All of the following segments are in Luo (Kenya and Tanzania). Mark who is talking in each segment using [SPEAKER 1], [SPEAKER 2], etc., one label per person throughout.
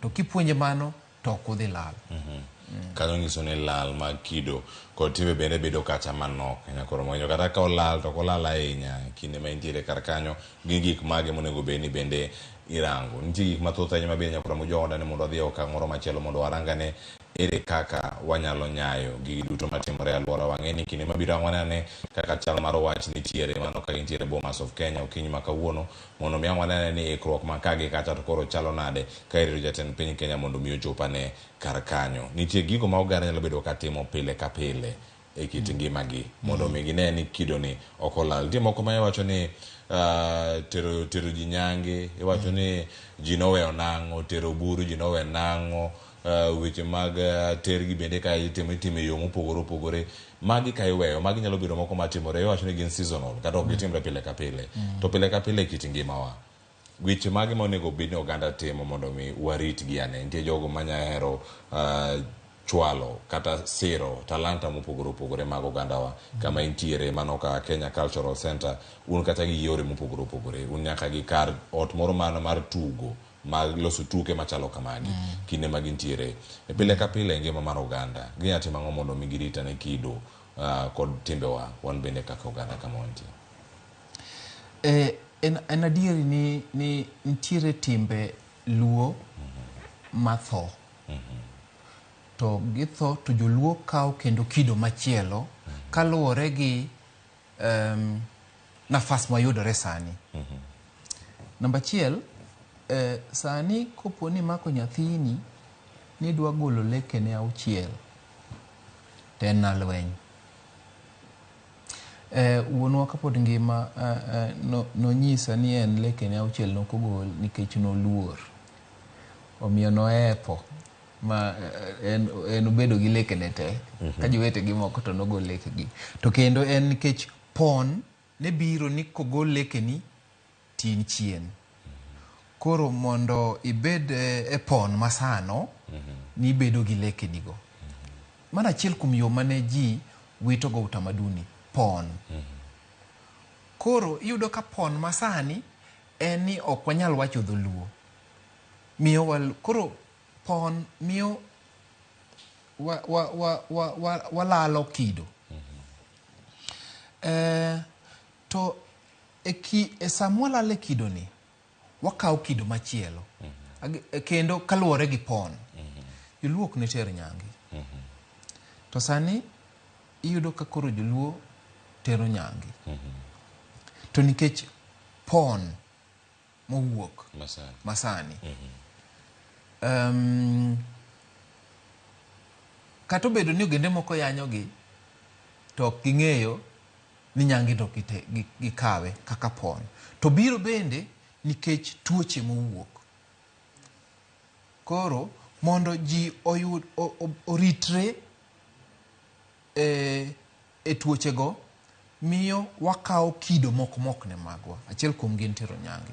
[SPEAKER 1] to kipuonje mano to ok udhi lal.
[SPEAKER 2] Kanyo nyiso ni lal mag kido kod timbe bende bedo kacha manok koro moyo kata ka olal to kolal ahinya kinde ma intiere kar kanyo gin gik mage monego bed ni bende irango. Nitie gik mathoth ahinya mabende nyakoramo jooda ni mondo odhi e okang' moro machielo mondo warangane ere kaka wanyalo nyayo gigi duto matimore e alwora. Wang'e ni kinde mabiro wanene kaka chal mar wach nitiere mano ka intiere Bomas of Kenya okinyi ma kawuono mondo mi wanene ni ikruok ma kagi kacha to koro chalo nade ka irito jatend piny Kenya mondo mi ochopane kar kanyo. Nitie gigo ma oganda nyalo bedo ka timo pile ka pile e kit ngimagi mondo mi gine ni kido ni ok olal. Nitie moko ma iwacho ni tero ji nyange, iwacho ni ji noweyo nang'o, tero buru ji nowe nang'o, weche mag tergi bende ka itimo e yo mopogore opogore. Magi ka iweyo, magi nyalo bedo moko matimore, iwacho ni gin seasonal kata ok gitimre pile ka pile. To pile ka pile kit ngimawa. Weche magi ma onego bed ni oganda timo mondo mi warit gi ane. Nitie jogo manyahero chwalo kata siro talanta mopogore opogore mag ogandawa kama intiere mano ka Kenya Cultural Center un kata gi yore mopogore opogore un nyaka gi kar ot moro mar tugo mag loso tuke machalo kamagi kinde mag intiere e pile ka pile ngima mar oganda ginyatimo ang'o mondo mi girita ne kido kod timbewa wan bende kaka oganda kama wantie.
[SPEAKER 1] En adieri ni nitiere timbe Luo matho to githo to Jo-Luo kawo kendo kido machielo kaluwore gi nafas mayudore sani. Namba achiel, sani kopo ni mako nyathini ni dwa golo lekene auchiel to en na lweny. Wuonwa kapod ngima nonyisa ni en lekene auchiel nokogol nikech noluor omiyo noepo ma en obedo gi lekene te ka jowete gi moko to nogol lekegi to kendo en nikech pon ne biro ni kogol lekeni tin chien koro mondo ibed e pon masano ni bedo gi lekenigo. Mana achiel kuom yo mane ji wito go utamaduni pon. Koro iyudo ka pon masani en ni ok wanyal wacho dholuo miyo koro pon miyo walalo kido. To e samwalale kido ni wakawo kido machielo kendo kaluwore gi pon Jo-Luo ok ne ter nyange to sani iyudo ka koro Jo-Luo tero nyange to nikech pon mowuok masani kata obedo ni ogende moko yanyogi to ok ging'eyo ni nyange to gikawe kaka pon to biro bende nikech tuoche mowuok. Koro mondo ji oritre e tuochego miyo wakawo kido moko ne magwa. Achiel kuom gin tero nyange.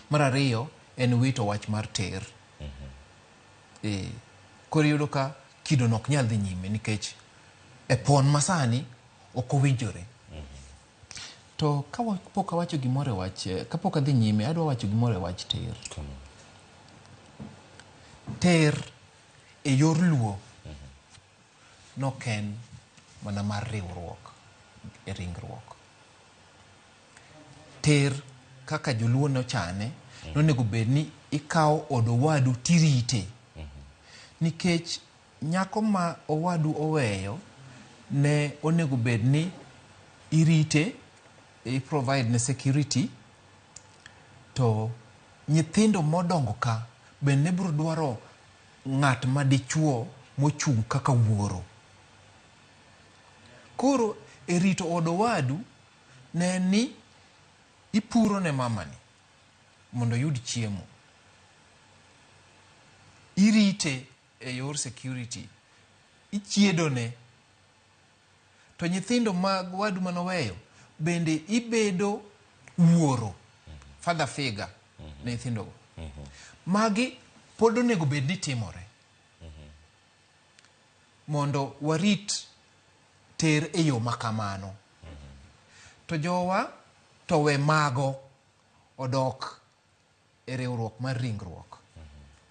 [SPEAKER 1] Mar ariyo en wito wach mar ter. Koro iyudo ka kido no ok nyal dhi nyime nikech e pon masani ok owinjore. To kapok awacho gimoro e wach kapok adhi nyime adwa wacho gimoro e wach ter. Ter e yor Luo noken mana mar riwruok e ringruok. Ter kaka Jo-Luo nochane nonego bed ni ikawo od owadu tirite nikech nyako ma owadu oweyo ne onego bed ni irite provide ne security to nyithindo modongo ka bende biro dwaro ng'at ma dichuo mochung' kaka wuoro. Koro e rito od owadu ne ni ipuro ne mamani mondo yud chiemo, irite e yor security, ichiedone. To nyithindo mag wadu manoweyo bende ibedo wuoro, father figure ne nyithindogo. Magi pod onego bed ni timore mondo warit ter e yo makamano. To jowa to we mago odok e riwruok mar ringruok.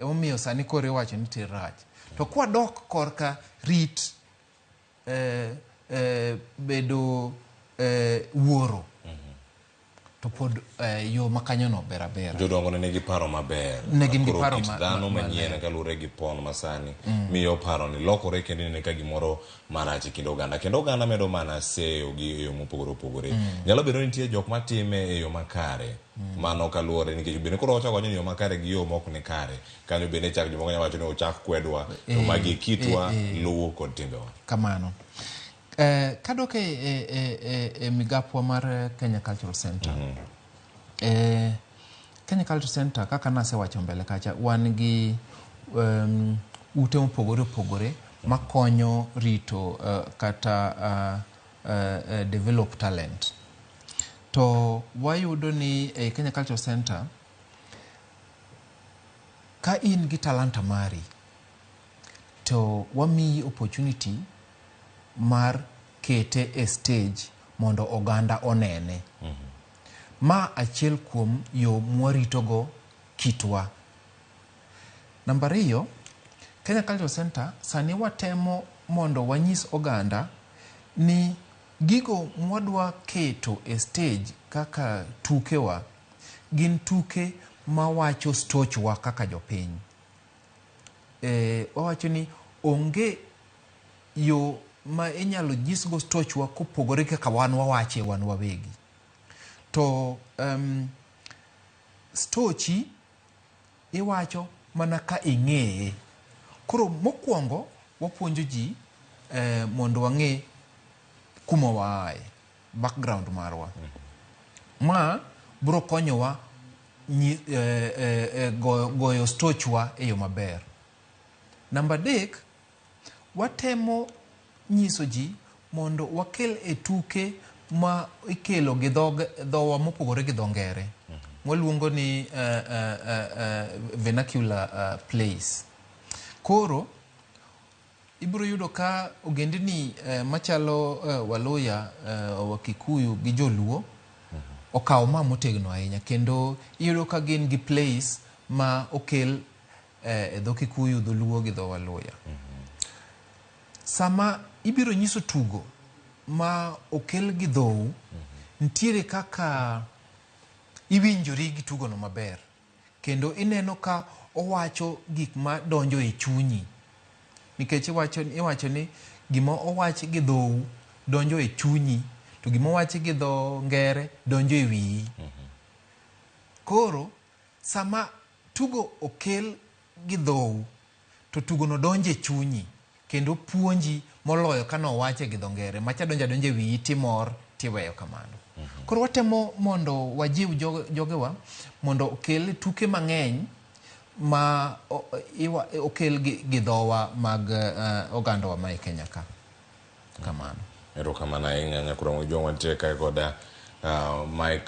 [SPEAKER 1] omiyo sani koro iwacho ni ter rach. To kwa dok korka rit bedo wuoro, to pod yo makanyono berabera.
[SPEAKER 2] Jodongo ne nigi paro maber.
[SPEAKER 1] Ne gin gi paro
[SPEAKER 2] maber. Dhano manyien kalure gi pon masani. Miyo paro ni lokore kendo ne ka gimoro marach kendo oganda. Kendo oganda medo mana seyo gi yo mopogore opogore. Nyalo bedo nitie jok matime e yo makare. Mano kaluore nikech bende koro ochako ni yo makare gi yo mok ni kare. Kanyo bende chak jomoko nyalo wacho ni ochak kwedwa to magi kitwa, luwo kod timbewa.
[SPEAKER 1] Kamano. Kadok e migapwa mar Kenya Cultural Center. Kenya Cultural Center, kaka nasewacho mbele kacha, wan gi ute mopogore opogore makonyo rito kata develop talent. To wayudo ni Kenya Cultural Center, ka in gi talanta mari, to wamiyi opportunity mar kete e stage mondo oganda onene. Ma achiel kuom yo mwaritogo kitwa. Namba 2, Kenya Cultural Center sani watemo mondo wanyis oganda ni gigo mwadwa keto e stage kaka tukewa gin tuke mawacho stochwa kaka jopiny. Wawacho ni onge yo ma inyalo nyisgo stochwa kopogore kaka wan wawache wan wawegi. To stochi iwacho mana ka ing'eye. Koro mokwongo wapuonjo ji mondo wang'e kuma waaye, background marwa. Ma bro konyowa goyo stochwa e yo maber. Namba 3, watemo nyiso ji mondo wakel e tuke ma ikelo gi dhowa mopogore gi dho ngere. Waluongo ni vernacular plays. Koro ibro yudo ka ogendni machalo Waluya, Wakikuyu gi Jo-Luo okawo ma motegno ahinya, kendo iyudo ka gin gi plays ma okel e dho Kikuyu, dho Luo gi dho Waluya. Sama ibiro nyiso tugo ma okel gi dhou, ntiere kaka iwinjori gi tugo no maber, kendo ineno ka owacho gik ma donjo e chunyi. Nikech iwacho ni gima owach gi dhou donjo e chunyi, to gima owach gi dho ngere donjo e wiyi. Koro sama tugo okel gi dhou, to tugo no donjo e chunyi kendo puonji moloyo kano wache gi dho ngere macha donja e wiyi timor tiweyo kamano. Koro watemo mondo wajiw jogewa mondo okel tuke mang'eny ma okel gi dhowa mag ogandawa ma e Kenya ka. Kamano.
[SPEAKER 2] Erokamano ahinya nyakuro joma nitie kae koda Mike